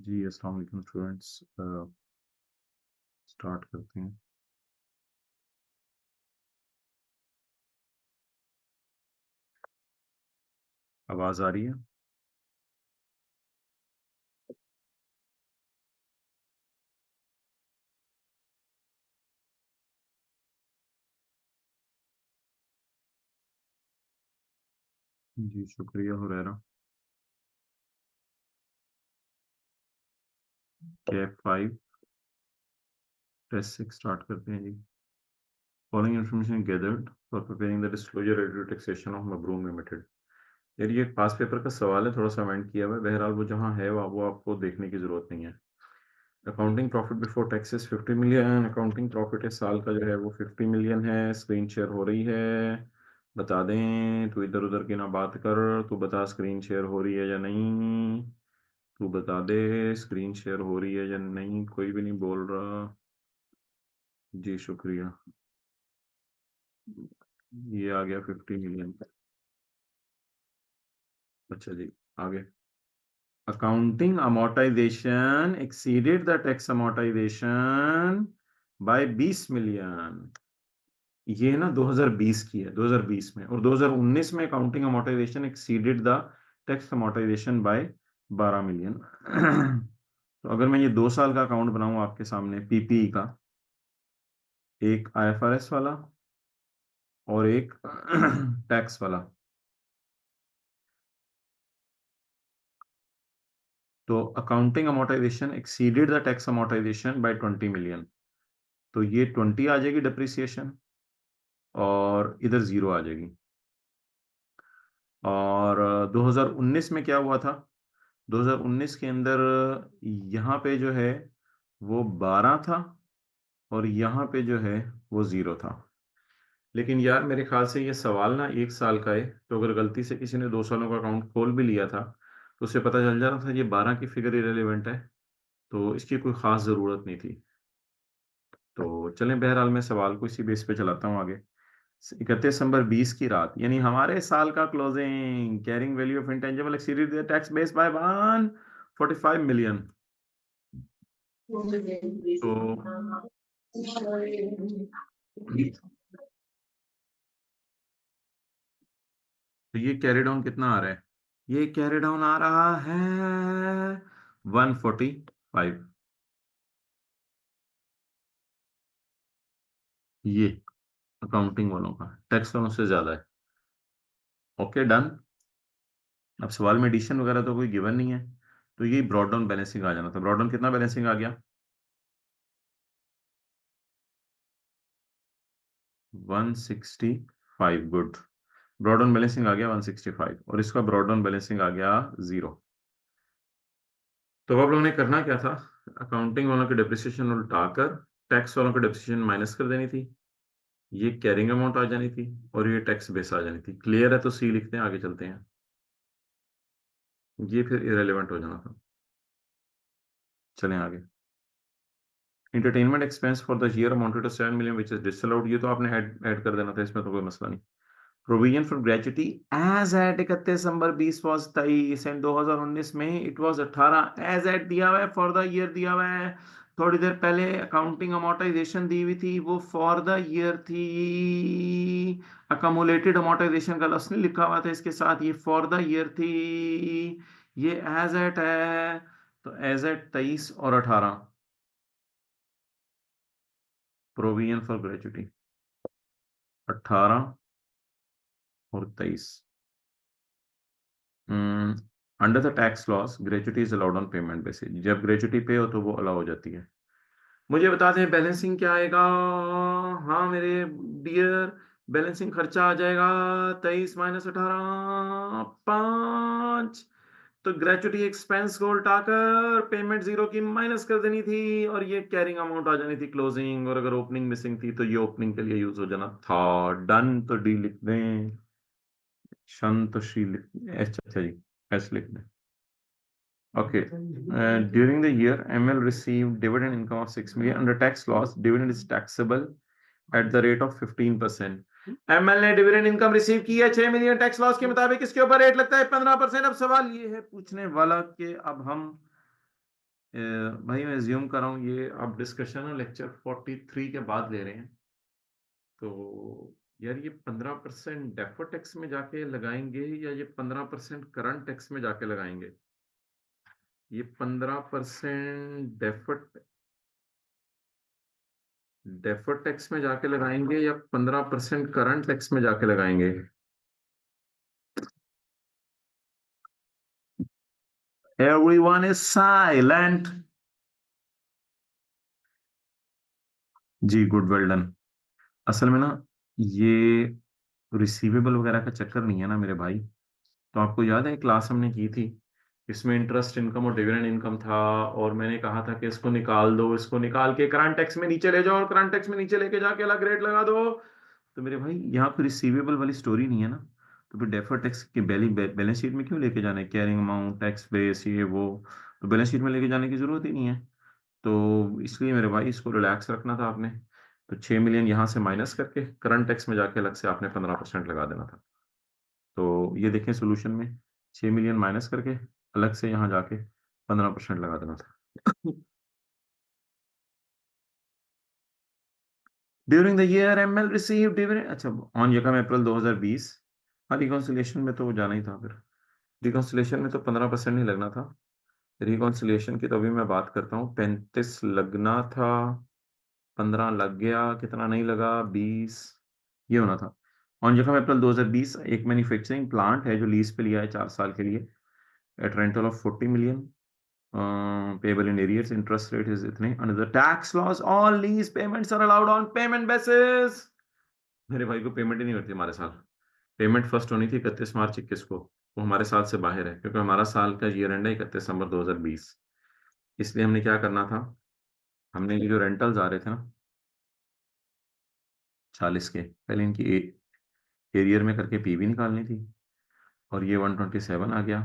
जी अस्सलाम वालेकुम students, start करते हैं। आवाज आ रही है? जी शुक्रिया हुरैरा। कैप 5 टेस्ट 6 स्टार्ट करते हैं जी। Following information gathered for preparing the disclosure rate taxation of मबरूम लिमिटेड। यार ये एक पास पेपर का सवाल है, थोड़ा सा अमेंड किया हुआ है। बहरहाल वो जहाँ है वो आपको देखने की जरूरत नहीं है। Accounting profit before taxes 50 million. Accounting profit इस साल का जो है वो 50 मिलियन है। स्क्रीन शेयर हो रही है, बता दें। तू इधर उधर की ना बात कर, तू बता स्क्रीन शेयर हो रही है या नहीं। तू बता दे स्क्रीन शेयर हो रही है या नहीं। कोई भी नहीं बोल रहा। जी शुक्रिया। ये आ गया 50 मिलियन। अच्छा जी, आगे। Accounting amortisation exceeded the tax amortisation by 20 million. ये ना 2020 की है, 2020 में। और 2019 में accounting amortisation exceeded the tax amortisation by 12 million. तो अगर मैं ये 2 साल का अकाउंट बनाऊं आपके सामने, पीपीई का, एक आईएफआरएस वाला और एक टैक्स वाला, तो accounting amortisation exceeded the tax amortisation by 20 million. तो ये 20 आ जाएगी डिप्रिसिएशन और इधर 0 आ जाएगी। और 2019 में क्या हुआ था? 2019 के अंदर यहाँ पे जो है वो 12 था और यहाँ पे जो है वो 0 था। लेकिन यार मेरे ख्याल से ये सवाल ना 1 साल का है, तो अगर गलती से किसी ने 2 सालों का अकाउंट खोल भी लिया था तो उसे पता चल जाता था ये 12 की फिगर इरेलीवेंट है, तो इसकी कोई खास जरूरत नहीं थी। तो चलें, बहरहाल मैं सवाल को इसी बेस पे चलाता हूँ आगे। 31 दिसंबर 20 की रात, यानी हमारे साल का closing, carrying value of intangible exceeded the tax base by 145 million. तो तो ये कैरी डाउन कितना आ रहा है? ये कैरी डाउन आ रहा है 145। ये अकाउंटिंग वालों का, टैक्स वालों से ज्यादा है। Okay done. अब सवाल में एडिशन वगैरह तो कोई गिवन नहीं है, तो ये ब्रॉड डाउन बैलेंसिंग आ जाना था। ब्रॉड डाउन कितना बैलेंसिंग आ गया? 165। गुड। ब्रॉड डाउन बैलेंसिंग आ गया 165 और इसका ब्रॉड डाउन बैलेंसिंग आ गया 0। तो अब आप लोगों ने करना क्या था? अकाउंटिंग वालों की डिप्रिसिएशन उल्टाकर टैक्स वालों की डिप्रिसिएशन माइनस कर देनी थी। ये कैरिंग अमाउंट आ जानी थी और ये टैक्स बेस आ जानी थी। क्लियर है? तो सी लिखते हैं, आगे चलते हैं। ये फिर इरेलीवेंट हो जाना था। चलें आगे। Entertainment expense for the year amounted to 7 million which is disallowed. ये तो आपने ऐड कर देना था, इसमें तो कोई मसला नहीं। Provision for gratuity as at 31 December 20 was 23 and 2019 में इट वॉज 18। एज एट दिया हुआ है, फॉर द ईयर दिया हुआ है। थोड़ी देर पहले अकाउंटिंग अमोर्टाइजेशन दी हुई थी, वो फॉर द ईयर थी। अकमुलेटेड अमोर्टाइजेशन का लफ्ज नहीं लिखा हुआ था इसके साथ, ये फॉर द ईयर थी। ये एज एट है, तो एज एट 23 और 18। प्रोविजन फॉर ग्रेचुटी 18 और 23। Under the tax loss gratuity is allowed on payment basis. जब ग्रेचुटी पे हो तो वो अलाउ हो जाती है। मुझे बता दें बैलेंसिंग क्या आएगा। हाँ मेरे डियर, बैलेंसिंग खर्चा आ जाएगा 23 - 18 5। तो ग्रेचुटी एक्सपेंस को उल्टाकर पेमेंट 0 की माइनस कर देनी थी और ये कैरिंग अमाउंट आ जानी थी क्लोजिंग। और अगर ओपनिंग मिसिंग थी तो ये ओपनिंग के लिए यूज हो जाना था। डन। तो डी लिख दें। संतोषी लिख, अच्छा जी, एस लिख दें। Okay. During the year, ML received dividend income of 6 million. Under tax laws, dividend is taxable at the rate of 15%. ML ने डिविडेंड इनकम रिसीव की है 6 मिलियन। टैक्स लॉस के मुताबिक इसके ऊपर रेट लगता है 15%। अब सवाल ये है पूछने वाला कि अब हम भाई मैं अज्यूम कर रहा हूँ ये आप डिस्कशन है लेक्चर 43 के बाद ले रहे हैं। तो यार ये 15% डेफर्ड टैक्स में जाके लगाएंगे या ये 15% करंट टैक्स में जाके लगाएंगे? ये 15% डेफर्ड टैक्स में जाके लगाएंगे या 15% करंट टैक्स में जाके लगाएंगे? Everyone is silent. जी गुड, वेल डन। असल में ना ये रिसीवेबल वगैरह का चक्कर नहीं है ना मेरे भाई। तो आपको याद है क्लास हमने की थी, इसमें इंटरेस्ट इनकम और डिविडेंड इनकम था, और मैंने कहा था कि इसको निकाल दो, इसको निकाल के करंट टैक्स में नीचे ले जाओ और करंट टैक्स में नीचे लेके जाके अलग रेट लगा दो। तो मेरे भाई यहाँ पे रिसीवेबल वाली स्टोरी नहीं है ना, तो फिर डेफर्ड टैक्स के बैलेंस शीट में क्यों लेके जाना है? कैरिंग अमाउंट, टैक्स बेस, ये वो, तो बैलेंस शीट में लेके जाने की जरूरत ही नहीं है। तो इसलिए मेरे भाई इसको रिलैक्स रखना था आपने। तो 6 मिलियन यहाँ से माइनस करके करंट टैक्स में जाके अलग से आपने 15% लगा देना था। तो ये देखें सोल्यूशन में, 6 मिलियन माइनस करके अलग से यहाँ जाके 15% लगा देना था। During the year ML receive dividend, अच्छा ऑन यकम अप्रैल 2020। हाँ, रिकॉन्सिलिएशन में तो वो जाना ही था फिर। रिकॉन्सिलिएशन में तो 15% नहीं लगना था। रिकॉन्सिलिएशन की तो अभी मैं बात करता हूँ। 35 लगना था, 15 लग गया, कितना नहीं लगा, 20, ये होना था। ऑन जखम अप्रैल 2020 एक मैन्युफैक्चरिंग प्लांट है जो लीज पे लिया है 4 साल के लिए at rental of 40 million, payable in arrears, interest rate is इतने, under the tax laws all lease payments are allowed on payment basis. मेरे भाई को पेमेंट ही नहीं होती हमारे साथ। पेमेंट फर्स्ट होनी थी 31 मार्च 2021 को, वो हमारे साथ से बाहर है क्योंकि हमारा साल का ईयर एंड है 31 दिसंबर 2020। इसलिए हमने क्या करना था, हमने ये जो रेंटल्स आ रहे थे ना 40 के, पहले इनकी एरियर में करके पीवी निकालनी थी, और ये 127 आ गया।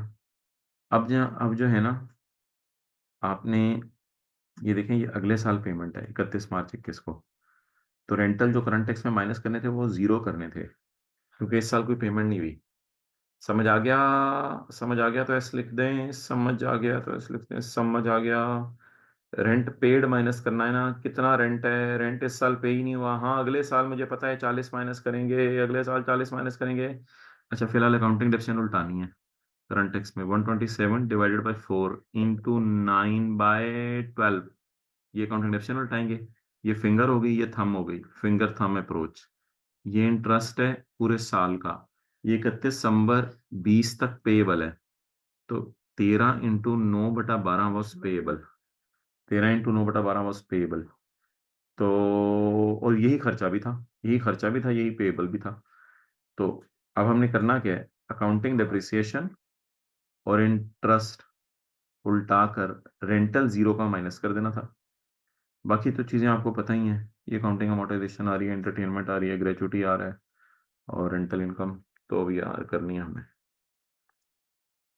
अब जो है ना, आपने ये देखें, ये अगले साल पेमेंट है 31 मार्च 2021 को। तो रेंटल जो करंट टैक्स में माइनस करने थे वो जीरो करने थे, क्योंकि इस साल कोई पेमेंट नहीं हुई। समझ आ गया? समझ आ गया तो ऐसे लिख दें, समझ आ गया तो ऐसे लिख दें, समझ आ गया। रेंट पेड माइनस करना है ना, कितना रेंट है, रेंट इस साल पे ही नहीं हुआ, हाँ अगले साल मुझे पता है 40 माइनस करेंगे, अगले साल 40 माइनस करेंगे। अच्छा फिलहाल अकाउंटिंग डेफिनेशन उल्टानी है। करंट टैक्स में 127 डिवाइडेड बाय 4 इंटू 9/12, ये अकाउंटिंग डेफिनेशन उल्टाएंगे। ये फिंगर हो गई, ये थंब हो गई, फिंगर थंब अप्रोच। ये इंटरेस्ट है पूरे साल का, ये 31 दिसंबर 20 तक पेएबल है। तो 13 × 9/12 वॉज पेएबल, 13 × 9/12 वॉज पेएबल। तो और यही खर्चा भी था, यही खर्चा भी था, यही पेएबल भी था। तो अब हमने करना क्या है, अकाउंटिंग डेप्रिसिएशन और इंटरेस्ट उल्टा कर रेंटल जीरो का माइनस कर देना था। बाकी तो चीजें आपको पता ही हैं, ये अकाउंटिंग अमोर्टाइजेशन आ रही है, एंटरटेनमेंट आ रही है, ग्रेचुटी आ रहा है, और रेंटल इनकम तो अभी यार करनी है हमने।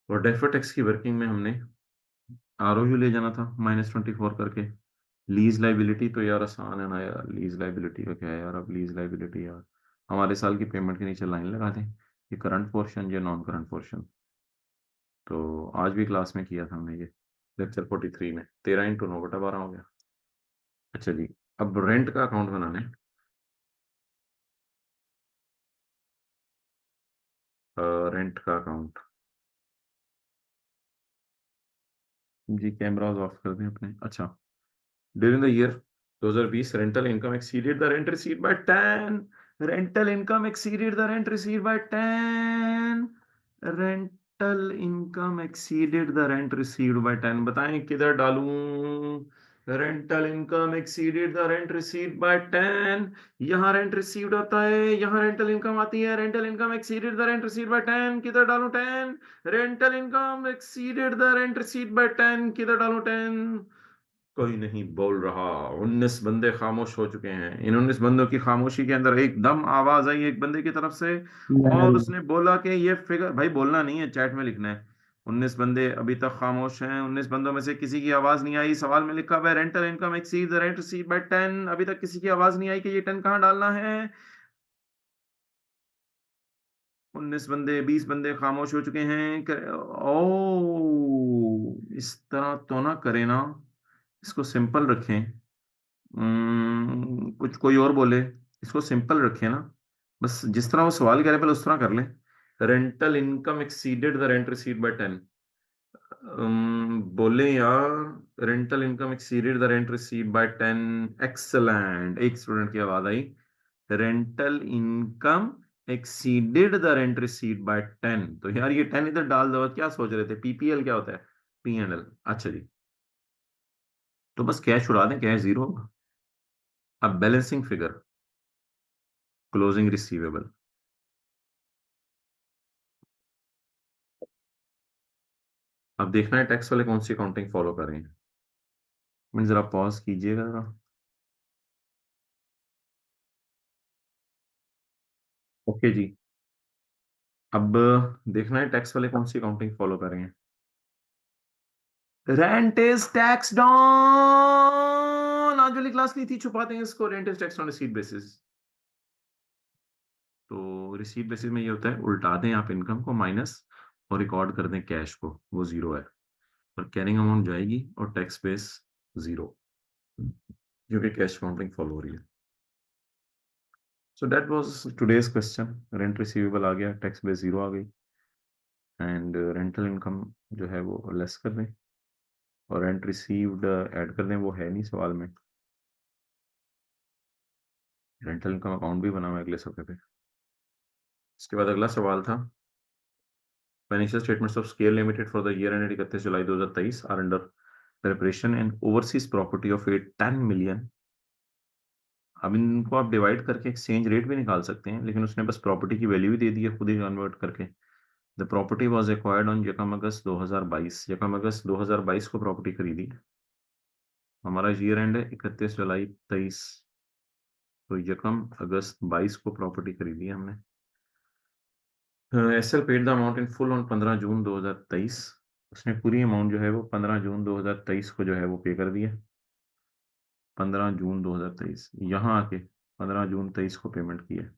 और डेफर्ड टैक्स की वर्किंग में हमने आरओयू ले जाना था -24 करके। लीज लाइबिलिटी तो यार आसान है ना यार, लीज लाइबिलिटी का क्या है यार, अब लीज लाइबिलिटी यार हमारे साल की पेमेंट के नीचे लाइन लगा दें, ये करंट पोर्शन, ये नॉन करंट पोर्शन। तो आज भी क्लास में किया था हमने ये, लेक्चर 43 में 13 × 9/12 हो गया। अच्छा जी, अब रेंट का अकाउंट बनाना है। रेंट का अकाउंट, जी कैमरास ऑफ कर दें अपने। अच्छा, during the year 2020 rental income exceeded the rent received by 10, rental income exceeded the rent received by 10, rental income exceeded the rent received by 10, बताएं किधर डालूं? rental income exceeded the rent received by 10, यहाँ rent received आता है, यहाँ rental income आती है, rental income exceeded the rent received by 10, किधर डालूं 10? rental income exceeded the rent received by 10, किधर डालूं 10? कोई नहीं बोल रहा। 19 बंदे खामोश हो चुके हैं। इन 19 बंदों की खामोशी के अंदर एकदम आवाज आई एक बंदे की तरफ से, और उसने बोला कि ये फिगर, भाई बोलना नहीं है, चैट में लिखना है। 19 बंदे अभी तक खामोश हैं। 19 बंदों में से किसी की आवाज नहीं आई। सवाल में लिखा हुआ है rental income exceed the rent received by 10, अभी तक किसी की आवाज नहीं आई कि ये 10 कहाँ डालना है। 19 बंदे, 20 बंदे खामोश हो चुके हैं। ओ, इस तरह तो ना करें ना, इसको सिंपल रखें। कुछ कोई और बोले, इसको सिंपल रखें ना, बस जिस तरह वो सवाल कह रहे पहले उस तरह कर लें। Rental income exceeded the rent received by 10। बोले यार, rental income exceeded the rent received by 10। Excellent, एक स्टूडेंट की आवाज आई। Rental income exceeded the rent received by 10। तो यार ये 10 इधर डाल दो, क्या सोच रहे थे? पीपीएल क्या होता है? P and L. अच्छा जी, तो बस कैश उड़ा दें, कैश जीरो होगा। अब बैलेंसिंग फिगर, क्लोजिंग रिसीवेबल। अब देखना है टैक्स वाले कौन सी अकाउंटिंग फॉलो कर रहे हैं। मैं जरा पॉज कीजिएगा जरा। ओके जी। अब देखना है टैक्स वाले कौन सी अकाउंटिंग फॉलो कर रहे हैं। रेंट इज टैक्स ऑन, आज वाली क्लास नहीं थी, छुपाते हैं इसको। Rent is tax on receipt basis. तो रिसीट बेसिस में ये होता है, उल्टा दें आप इनकम को माइनस, और रिकॉर्ड कर दें कैश को, वो जीरो है। और कैरिंग अमाउंट जाएगी और टैक्स बेस जीरो, क्योंकि कैश अकाउंटिंग फॉलो हो रही है। So that was today's question. Rent receivable आ गया, टैक्स बेस जीरो आ गई, एंड रेंटल इनकम जो है वो लेस कर दें, और रेंट रिसीव्ड ऐड कर दें, वो है नहीं सवाल में। रेंटल इनकम अकाउंट भी बना हुआ है अगले सफ़े पे। इसके बाद अगला सवाल था, financial statements of scale limited for the year ended 31 July 2023 are under preparation and overseas property of 10 million। अब इनको आप डिवाइड करके एक्सचेंज रेट भी निकाल सकते हैं, लेकिन उसने बस प्रॉपर्टी की वैल्यू भी दे दी है खुद ही कन्वर्ट करके। The property was acquired on यकम अगस्त 2022। यकम अगस्त 2022 को प्रॉपर्टी खरीदी। हमारा ईयर एंड है 31 जुलाई 23, तो यकम अगस्त 22 को प्रॉपर्टी खरीदी है हमने। SL paid the amount in full on 15 June 2023। उसने पूरी अमाउंट जो है वो 15 जून 2023 को जो है वो पे कर दिया। 15 जून 2023 यहाँ आके 15 जून 23 को पेमेंट की है।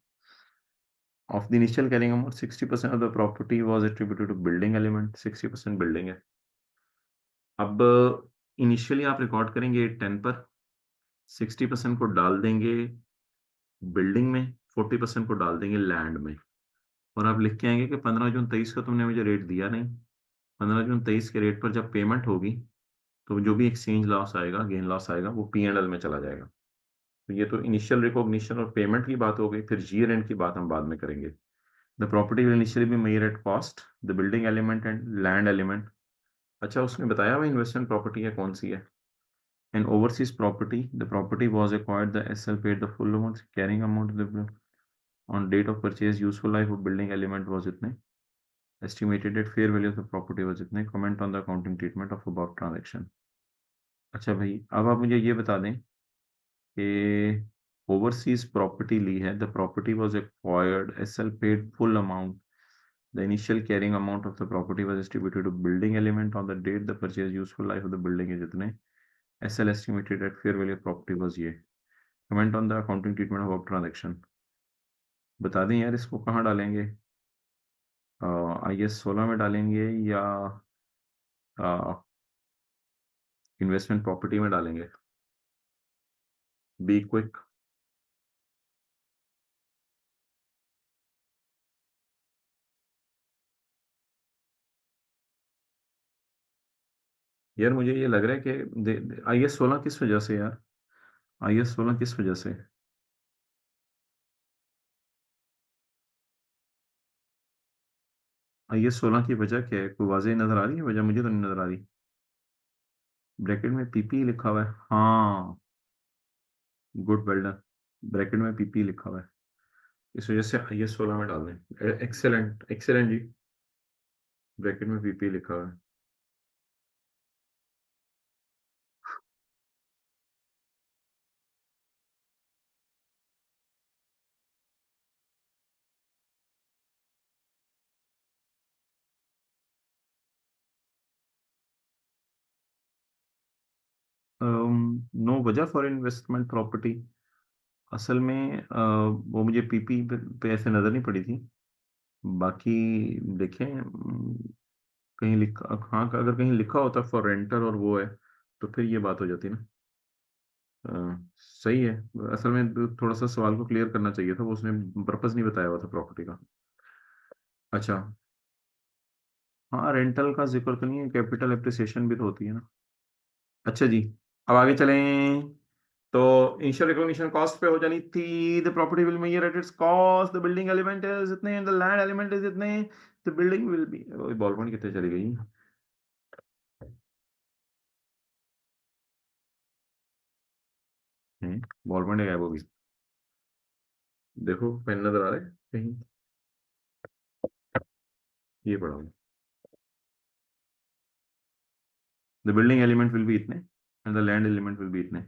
Of the initial carrying amount 60% of the property was attributed to building element. 60% building है। अब इनिशियली आप रिकॉर्ड करेंगे 10 पर, 60% को डाल देंगे बिल्डिंग में, 40% को डाल देंगे लैंड में, और आप लिख के आएंगे कि 15 जून 23 का तुमने मुझे रेट दिया नहीं। 15 जून 23 के रेट पर जब पेमेंट होगी, तो जो भी एक्सचेंज लॉस आएगा, गेन लॉस आएगा, वो पी एंड एल में चला जाएगा। तो ये तो इनिशियल रिकॉग्निशन और पेमेंट की बात हो गई। फिर ईयर एंड की बात हम बाद में करेंगे। The property will initially be measure at cost, the building element and land element. अच्छा, उसने बताया हुआ इन्वेस्टमेंट प्रॉपर्टी है कौन सी है। An overseas property, the property was acquired, the SL paid the full amount, carrying amount on date of purchase, useful life of building element was इतने, estimated at fair value of the property was इतने, comment on the accounting treatment of about transaction. अच्छा भाई, अब आप मुझे ये बता दें कि ओवरसीज प्रॉपर्टी ली है, the property was acquired, SL paid full amount, the initial carrying amount of the property was distributed to building element on the date the purchase, useful life of the building is इतने, SL estimated at fair value of property was ये, comment on the accounting treatment of transaction. बता दें यार, इसको कहाँ डालेंगे? IS 16 में डालेंगे या इन्वेस्टमेंट प्रॉपर्टी में डालेंगे? Be quick. यार मुझे ये लग रहा है कि आईएस 16 किस वजह से यार? आईएस 16 किस वजह से? आईएस 16 की वजह क्या है? कोई वाज़ेह नजर आ रही है वजह? मुझे तो नहीं नजर आ रही। ब्रैकेट में पीपी लिखा हुआ है, हाँ। Good, well done. ब्रैकेट में पीपी लिखा हुआ है, इस वजह से आईएस 16 में डाल दें। एक्सेलेंट एक्सेलेंट जी। ब्रैकेट में पीपी लिखा हुआ है। नो वजह फॉर इन्वेस्टमेंट प्रॉपर्टी। असल में वो मुझे पीपी पे ऐसे नजर नहीं पड़ी थी। बाकी देखें, कहीं लिखा, हाँ, अगर कहीं लिखा होता फॉर रेंटर और वो है, तो फिर ये बात हो जाती ना। अ, सही है। असल में थोड़ा-सा सवाल को क्लियर करना चाहिए था, वो उसने पर्पज़ नहीं बताया हुआ था प्रॉपर्टी का। अच्छा, हाँ, रेंटल का ज़िक्र तो नहीं है, कैपिटल एप्रिसिएशन भी तो होती है ना। अच्छा जी, अब आगे चलें। तो इनिशियल रिकॉग्निशन कॉस्ट पे हो जानी थी। The property will measure at its cost, the building element is इतने, द लैंड एलिमेंट इज़ इतने, द बिल्डिंग विल बी, ओए बॉल पॉइंट कितने चली गई? बॉल पॉइंट गायब हो गई। देखो पेन नज़र आ रहा है कहीं? ये पड़ा हुआ है। The building element will be इतने and the land element will be इतने.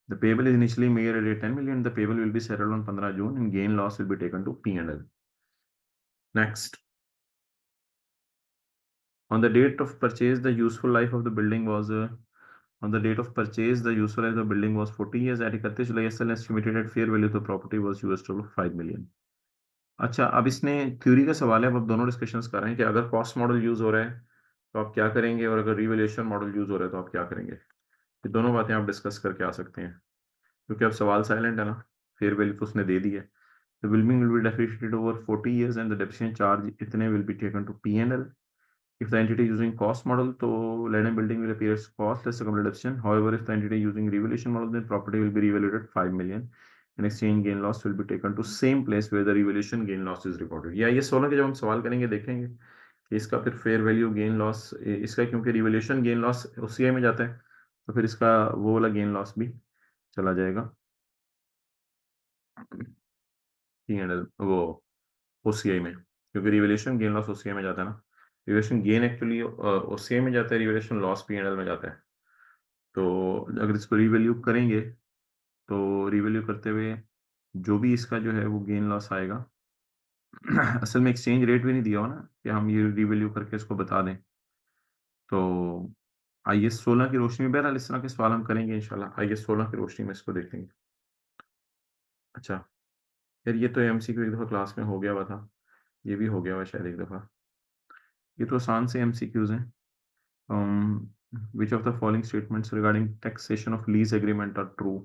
The payable is initially measured at 10 million. The payable will be settled on 15 June and gain loss will be taken to P&L. Next, on the date of purchase, the useful life of the building was on the date of purchase, the useful life of the building was 40 years. At 31 July, SL estimated at fair value of the property was US $5 million. अच्छा, अब इसने theory का सवाल है, अब आप दोनों discussions कर रहे हैं कि अगर कॉस्ट मॉडल यूज हो रहा है तो आप क्या करेंगे, और अगर रिवैल्यूएशन मॉडल यूज हो रहा है तो आप क्या करेंगे। ये दोनों बातें आप डिस्कस करके आ सकते हैं, क्योंकि अब सवाल साइलेंट है ना। फेयर वैल्यू तो उसने दे दी है। The building will be depreciated over 40 years and the depreciation charge इतने will be taken to P&L। If the entity using cost model, तो land and building will appear as cost less the complete depreciation. However, if the entity using revaluation model, then property will be revalued at 5 million and exchange gain loss will be taken to same place where the revaluation gain loss is recorded. या ये 16 के जब हम सवाल करेंगे देखेंगे कि इसका फिर फेयर वैल्यू गेन लॉस, इसका क्योंकि रिवैल्यूएशन गेन लॉस OCI में जाता है, तो फिर इसका वो वाला गेन लॉस भी चला जाएगा P&L, वो OCI में, क्योंकि रिवैल्यूएशन गेन लॉस OCI में जाता है ना। रिवैल्यूएशन गेन एक्चुअली OCI में जाता है, रिवैल्यूएशन लॉस P&L में जाता है। तो अगर इसको रिवैल्यू करेंगे, तो रिवैल्यू करते हुए जो भी इसका जो है वो गेन लॉस आएगा। असल में एक्सचेंज रेट भी नहीं दिया हुआ ना कि हम ये रिवैल्यू करके इसको बता दें। तो IS 16 की रोशनी में, बहरहाल इस तरह के सवाल हम करेंगे इंशाल्लाह। IS 16 की रोशनी में इसको देखेंगे। अच्छा, यार ये तो MCQ एक दफ़ा क्लास में हो गया हुआ था। ये भी हो गया हुआ शायद एक दफ़ा। ये तो आसान से MCQs हैं। Which of the following statements regarding taxation of lease agreement are true?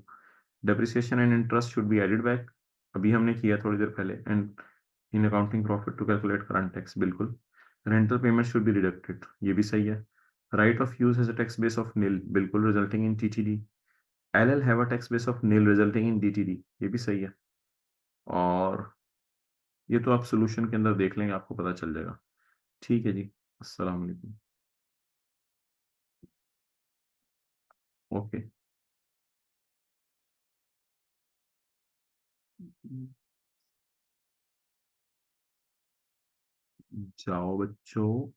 Depreciation and interest should be added back. अभी हमने किया थोड़ी देर पहले। And in accounting profit to calculate current tax, बिल्कुल। Rental payment should be deducted, ये भी सही है। Right of use has a tax base of nil, बिल्कुल, resulting in TTD. LL have a tax base of nil resulting in DTD, ये भी सही है। और ये तो आप सोल्यूशन के अंदर देख लेंगे, आपको पता चल जाएगा। ठीक है जी, अस्सलाम वालेकुम। ओके, जाओ बच्चों।